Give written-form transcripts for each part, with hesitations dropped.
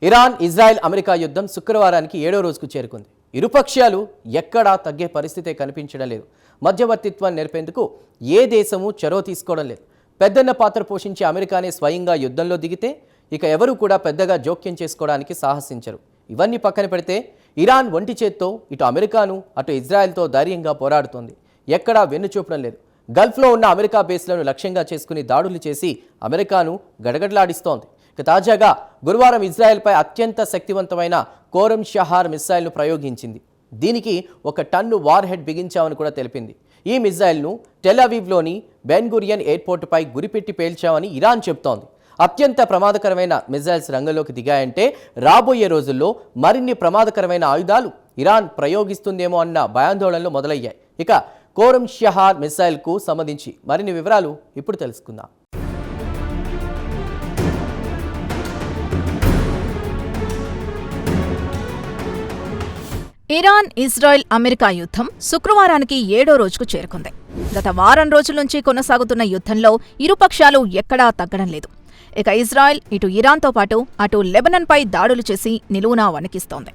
Iran, Israel, America యుద్ధం శుక్రవారానికి 7వ రోజుకు చేరుకుంది. ఇరుపక్షాలు ఎక్కడా తగ్గే పరిస్థితే కనిపించడం లేదు. మధ్యవర్తిత్వం నేర్పేందుకు ఏ దేశమూ చొరవ తీసుకోవడం లేదు. పెద్దన్న పాత్ర పోషించే అమెరికానే స్వయంగా యుద్ధంలో దిగితే ఇక ఎవరూ కూడా పెద్దగా జోక్యం చేసుకోవడానికి సాహసించరు. ఇవన్నీ పక్కన పెడితే ఇరాన్ ఒంటి చేత్తో ఇటు అమెరికాను అటు ఇజ్రాయెల్తో ధైర్యంగా పోరాడుతోంది. ఎక్కడా వెన్నుచూపడం లేదు. గల్ఫ్లో ఉన్న అమెరికా బేస్లను లక్ష్యంగా చేసుకుని దాడులు చేసి అమెరికాను గడగడలాడిస్తోంది. తాజాగా గురువారం ఇజ్రాయెల్పై అత్యంత శక్తివంతమైన కోరం షహార్ మిస్సైల్ను ప్రయోగించింది. దీనికి 1 టన్ను వార్ హెడ్ బిగించామని కూడా తెలిపింది. ఈ మిస్సైల్ను టెల్ అవీవ్లోని బెన్ గురియన్ ఎయిర్పోర్టుపై గురిపెట్టి పేల్చామని ఇరాన్ చెబుతోంది. అత్యంత ప్రమాదకరమైన మిస్సైల్స్ రంగంలోకి దిగాయంటే రాబోయే రోజుల్లో మరిన్ని ప్రమాదకరమైన ఆయుధాలు ఇరాన్ ప్రయోగిస్తుందేమో అన్న భయాందోళనలు మొదలయ్యాయి. ఇక కోరం షహార్ మిస్సైల్కు సంబంధించి మరిన్ని వివరాలు ఇప్పుడు తెలుసుకుందాం. ఇరాన్, ఇజ్రాయెల్, అమెరికా యుద్ధం శుక్రవారానికి 7వ రోజుకు చేరుకుంది. గత వారం రోజుల నుంచి కొనసాగుతున్న యుద్ధంలో ఇరుపక్షాలు ఎక్కడా తగ్గడం లేదు. ఇక ఇజ్రాయెల్ ఇటు ఇరాన్తో పాటు అటు లెబనాన్పై దాడులు చేసి నిలువునా వణికిస్తోంది.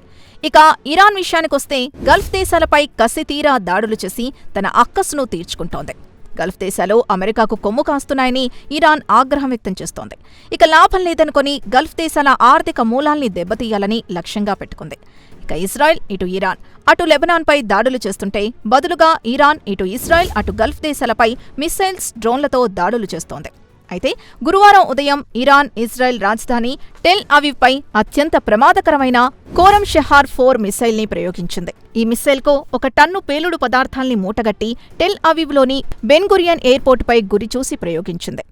ఇక ఇరాన్ విషయానికొస్తే గల్ఫ్ దేశాలపై కసితీరా దాడులు చేసి తన అక్కసును తీర్చుకుంటోంది. గల్ఫ్ దేశాలు అమెరికాకు కొమ్ము కాస్తున్నాయని ఇరాన్ ఆగ్రహం వ్యక్తం చేస్తోంది. ఇక లాభం లేదనుకొని గల్ఫ్ దేశాల ఆర్థిక మూలాల్ని దెబ్బతీయాలని లక్ష్యంగా పెట్టుకుంది. ఇక ఇజ్రాయెల్ ఇటు ఇరాన్ అటు లెబనాన్పై దాడులు చేస్తుంటే బదులుగా ఇరాన్ ఇటు ఇజ్రాయెల్ అటు గల్ఫ్ దేశాలపై మిస్సైల్స్, డ్రోన్లతో దాడులు చేస్తోంది. అయితే గురువారం ఉదయం ఇరాన్, ఇజ్రాయెల్ రాజధాని టెల్ అవీవ్పై అత్యంత ప్రమాదకరమైన కోరం షహార్ 4 మిస్సైల్ని ప్రయోగించింది. ఈ మిస్సైల్కు 1 టన్ను పేలుడు పదార్థాల్ని మూటగట్టి టెల్ అవీవ్లోని బెన్ గురియన్ ఎయిర్పోర్టుపై గురిచూసి ప్రయోగించింది.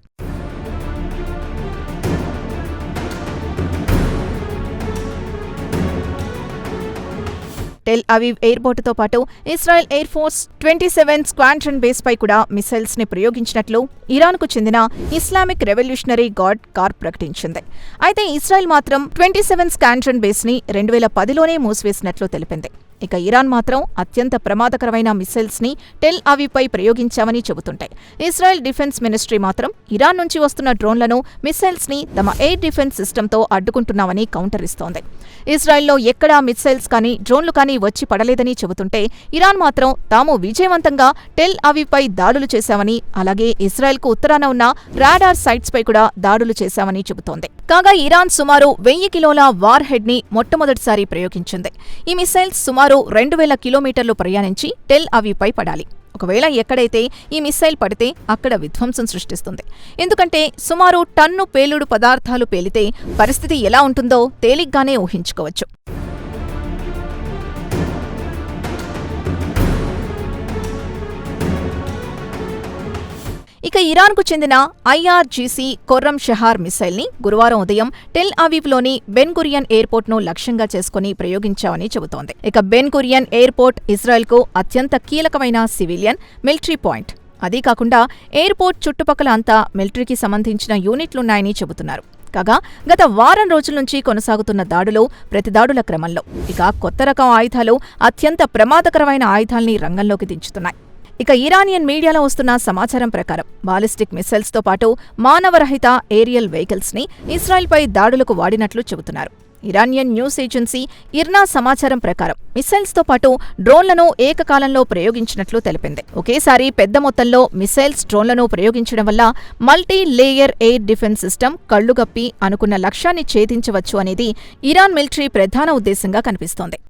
టెల్ అవీవ్ ఎయిర్పోర్టుతో పాటు ఇజ్రాయెల్ ఎయిర్ ఫోర్స్ 27 స్క్వాడ్రన్ బేస్పై కూడా మిసైల్స్ ని ప్రయోగించినట్లు ఇరాన్కు చెందిన ఇస్లామిక్ రెవల్యూషనరీ గార్డ్ కార్ప్ ప్రకటించింది. అయితే ఇజ్రాయెల్ మాత్రం 27 స్క్వాడ్రన్ బేస్ ని 2010లోనే మూసివేసినట్లు తెలిపింది. ఇక ఇరాన్ మాత్రం అత్యంత ప్రమాదకరమైన మిసైల్స్ ని టెల్ అవీవ్పై ప్రయోగించామని చెబుతుంటాయి. ఇజ్రాయెల్ డిఫెన్స్ మినిస్ట్రీ మాత్రం ఇరాన్ నుంచి వస్తున్న డ్రోన్లను, మిసైల్స్ ని తమ ఎయిర్ డిఫెన్స్ సిస్టంతో అడ్డుకుంటున్నామని కౌంటర్ ఇస్తోంది. ఇజ్రాయెల్లో ఎక్కడా మిసైల్స్ కానీ డ్రోన్లు కానీ వచ్చి పడలేదని చెబుతుంటే ఇరాన్ మాత్రం తాము విజయవంతంగా టెల్ అవీవ్పై దాడులు చేశామని, అలాగే ఇజ్రాయెల్కు ఉత్తరాన ఉన్న రాడార్ సైట్స్ పై కూడా దాడులు చేశామని చెబుతోంది. కాగా ఇరాన్ సుమారు 1000 కిలోల వార్ హెడ్ ని మొట్టమొదటిసారి ప్రయోగించింది. ఈ మిసైల్స్ సుమారు 2000 కిలోమీటర్లు ప్రయాణించి టెల్ అవీవ్పై పడాలి. ఒకవేళ ఎక్కడైతే ఈ మిసైల్ పడితే అక్కడ విధ్వంసం సృష్టిస్తుంది. ఎందుకంటే సుమారు టన్ను పేలుడు పదార్థాలు పేలితే పరిస్థితి ఎలా ఉంటుందో తేలిగ్గానే ఊహించుకోవచ్చు. ఇక ఇరాన్కు చెందిన ఐఆర్జీసీ కోరం షహార్ మిసైల్ని గురువారం ఉదయం టెల్ అవీవ్లోని బెన్ గురియన్ ఎయిర్పోర్ట్ను లక్ష్యంగా చేసుకుని ప్రయోగించామని చెబుతోంది. ఇక బెన్ గురియన్ ఎయిర్పోర్ట్ ఇజ్రాయెల్కు అత్యంత కీలకమైన సివిలియన్, మిలిటరీ పాయింట్. అదీ కాకుండా ఎయిర్పోర్ట్ చుట్టుపక్కల అంతా మిలిటరీకి సంబంధించిన యూనిట్లున్నాయని చెబుతున్నారు. కాగా గత వారం రోజుల నుంచి కొనసాగుతున్న దాడులు, ప్రతిదాడుల క్రమంలో ఇక కొత్త రకం ఆయుధాలు, అత్యంత ప్రమాదకరమైన ఆయుధాల్ని రంగంలోకి దించుతున్నాయి. ఇక ఇరానియన్ మీడియాలో వస్తున్న సమాచారం ప్రకారం బాలిస్టిక్ మిసైల్స్తో పాటు మానవరహిత ఏరియల్ వెహికల్స్ ని ఇజ్రాయెల్పై దాడులకు వాడినట్లు చెబుతున్నారు. ఇరానియన్ న్యూస్ ఏజెన్సీ ఇర్నా సమాచారం ప్రకారం మిసైల్స్తో పాటు డ్రోన్లను ఏకకాలంలో ప్రయోగించినట్లు తెలిపింది. ఒకేసారి పెద్ద మొత్తంలో మిసైల్స్, డ్రోన్లను ప్రయోగించడం వల్ల multi layer air defence system కళ్లుగప్పి అనుకున్న లక్ష్యాన్ని ఛేదించవచ్చు అనేది ఇరాన్ మిలిటరీ ప్రధాన ఉద్దేశంగా కనిపిస్తోంది.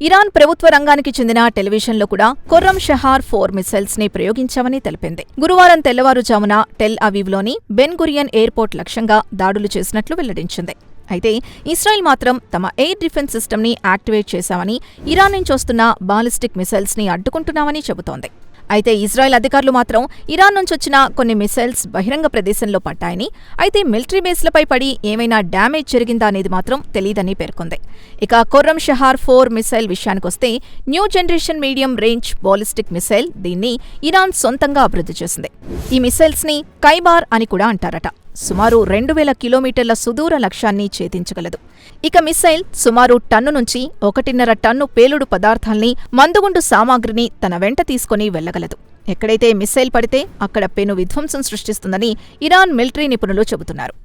ఇరాన్ ప్రభుత్వ రంగానికి చెందిన టెలివిజన్లో కూడా కోరం షహార్ 4 మిసైల్స్ ని ప్రయోగించామని తెలిపింది. గురువారం తెల్లవారుజామున టెల్ అవీవ్లోని బెన్ గురియన్ ఎయిర్పోర్ట్ లక్ష్యంగా దాడులు చేసినట్లు వెల్లడించింది. అయితే ఇజ్రాయెల్ మాత్రం తమ ఎయిర్ డిఫెన్స్ సిస్టమ్ని యాక్టివేట్ చేశామని, ఇరాన్ నుంచి వస్తున్న బాలిస్టిక్ మిసైల్స్ ని అడ్డుకుంటున్నామని చెబుతోంది. అయితే ఇజ్రాయెల్ అధికారులు మాత్రం ఇరాన్ నుంచొచ్చిన కొన్ని మిసైల్స్ బహిరంగ ప్రదేశంలో పడ్డాయని, అయితే మిలిటరీ బేస్లపై పడి ఏమైనా డ్యామేజ్ జరిగిందా అనేది మాత్రం తెలీదని పేర్కొంది. ఇక కోరం షహార్ 4 మిసైల్ విషయానికొస్తే new generation medium range ballistic missile. దీన్ని ఇరాన్ సొంతంగా అభివృద్ధి చేసింది. ఈ మిసైల్స్ ని కైబార్ అని కూడా అంటారట. సుమారు 2000 కిలోమీటర్ల సుదూర లక్ష్యాన్ని ఛేదించగలదు. ఇక మిసైల్ సుమారు టన్ను నుంచి 1.5 టన్ను పేలుడు పదార్థాల్ని, మందుగుండు సామాగ్రిని తన వెంట తీసుకుని వెళ్లగలదు. ఎక్కడైతే మిస్సైల్ పడితే అక్కడ పెను విధ్వంసం సృష్టిస్తుందని ఇరాన్ మిలిటరీ నిపుణులు చెబుతున్నారు.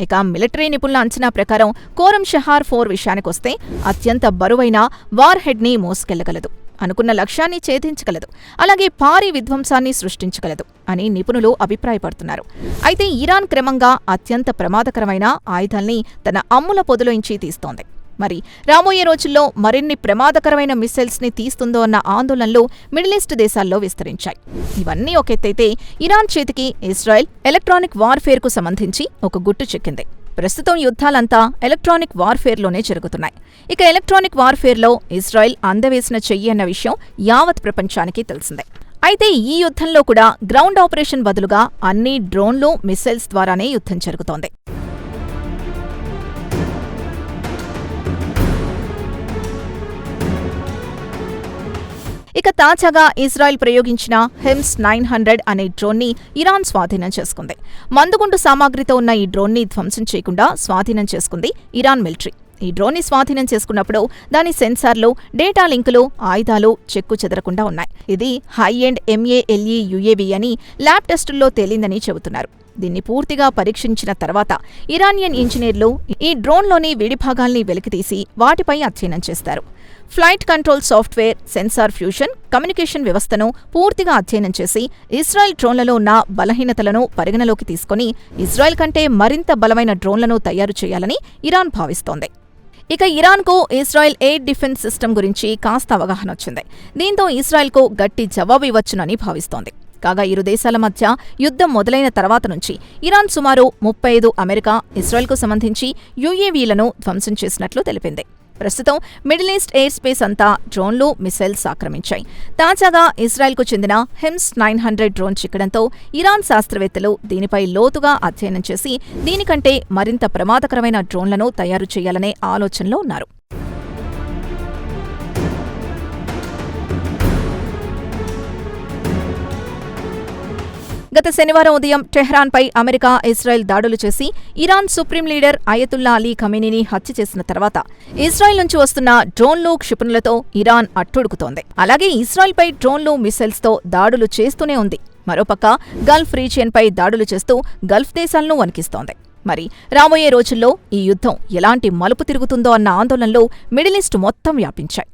ఇక మిలిటరీ నిపుణుల అంచనా ప్రకారం కోరం షహార్ 4 విషయానికొస్తే అత్యంత బరువైన వార్ హెడ్ని మోసుకెళ్లగలదు, అనుకున్న లక్ష్యాన్ని ఛేదించగలదు, అలాగే భారీ విధ్వంసాన్ని సృష్టించగలదు అని నిపుణులు అభిప్రాయపడుతున్నారు. అయితే ఇరాన్ క్రమంగా అత్యంత ప్రమాదకరమైన ఆయుధాల్ని తన అమ్ముల పొదిలోంచి తీస్తోంది. మరి రాబోయే రోజుల్లో మరిన్ని ప్రమాదకరమైన మిస్సైల్స్ని తీస్తుందో అన్న ఆందోళనలు మిడిల్ ఈస్ట్ దేశాల్లో విస్తరించాయి. ఇవన్నీ ఒక ఎత్తైతే ఇరాన్ చేతికి ఇజ్రాయెల్ ఎలక్ట్రానిక్ వార్ఫేర్కు సంబంధించి ఒక గుట్టు చిక్కింది. ప్రస్తుతం యుద్ధాలంతా ఎలక్ట్రానిక్ వార్ఫేర్లోనే జరుగుతున్నాయి. ఇక ఎలక్ట్రానిక్ వార్ఫేర్లో ఇజ్రాయెల్ అందవేసిన చెయ్యి అన్న విషయం యావత్ ప్రపంచానికి తెలిసిందే. అయితే ఈ యుద్ధంలో కూడా గ్రౌండ్ ఆపరేషన్ బదులుగా అన్ని డ్రోన్లు, మిస్సైల్స్ ద్వారానే యుద్ధం జరుగుతోంది. ఇక తాజాగా ఇజ్రాయెల్ ప్రయోగించిన హెమ్స్ 900 అనే డ్రోన్ని ఇరాన్ స్వాధీనం చేసుకుంది. మందుగుండు సామాగ్రితో ఉన్న ఈ డ్రోన్ని ధ్వంసం చేయకుండా స్వాధీనం చేసుకుంది ఇరాన్ మిలిటరీ. ఈ డ్రోన్ని స్వాధీనం చేసుకున్నప్పుడు దాని సెన్సార్లు, డేటా లింకులు, ఆయుధాలు చెక్కు చెదరకుండా ఉన్నాయి. ఇది హై ఎండ్ MALE UAV అని ల్యాబ్ టెస్టుల్లో తేలిందని చెబుతున్నారు. దీన్ని పూర్తిగా పరీక్షించిన తర్వాత ఇరానియన్ ఇంజనీర్లు ఈ డ్రోన్లోని విడిభాగాల్ని వెలికితీసి వాటిపై అధ్యయనం చేస్తారు. Flight control software, sensor fusion, communication వ్యవస్థను పూర్తిగా అధ్యయనం చేసి ఇజ్రాయెల్ డ్రోన్లలో ఉన్న బలహీనతలను పరిగణలోకి తీసుకుని ఇజ్రాయెల్ కంటే మరింత బలమైన డ్రోన్లను తయారు చేయాలని ఇరాన్ భావిస్తోంది. ఇక ఇరాన్కు ఇజ్రాయెల్ ఎయిర్ డిఫెన్స్ సిస్టమ్ గురించి కాస్త అవగాహన వచ్చింది. దీంతో ఇజ్రాయెల్కు గట్టి జవాబు ఇవ్వొచ్చునని భావిస్తోంది. కాగా ఇరు దేశాల మధ్య యుద్ధం మొదలైన తర్వాత నుంచి ఇరాన్ సుమారు 35 అమెరికా, ఇజ్రాయెల్కు సంబంధించి UAVలను ధ్వంసం చేసినట్లు తెలిపింది. ప్రస్తుతం మిడిల్ ఈస్ట్ ఎయిర్ స్పేస్ అంతా డ్రోన్లు, మిసైల్స్ ఆక్రమించాయి. తాజాగా ఇజ్రాయెల్కు చెందిన హెమ్స్ 900 డ్రోన్ చిక్కడంతో ఇరాన్ శాస్త్రవేత్తలు దీనిపై లోతుగా అధ్యయనం చేసి దీనికంటే మరింత ప్రమాదకరమైన డ్రోన్లను తయారు చేయాలనే ఆలోచనలో ఉన్నారు. గత శనివారం ఉదయం టెహ్రాన్పై అమెరికా, ఇజ్రాయెల్ దాడులు చేసి Iran supreme leader Ayatollah Ali ఖమీనీని హత్య చేసిన తర్వాత ఇజ్రాయెల్ నుంచి వస్తున్న డ్రోన్లు, క్షిపణులతో ఇరాన్ అట్టుడుకుతోంది. అలాగే ఇజ్రాయెల్పై డ్రోన్లు, మిసైల్స్తో దాడులు చేస్తూనే ఉంది. మరోపక్క గల్ఫ్ రీజియన్పై దాడులు చేస్తూ గల్ఫ్ దేశాలను వణికిస్తోంది. మరి రాబోయే రోజుల్లో ఈ యుద్ధం ఎలాంటి మలుపు తిరుగుతుందో అన్న ఆందోళనలు మిడిల్ ఈస్ట్ మొత్తం వ్యాపించాయి.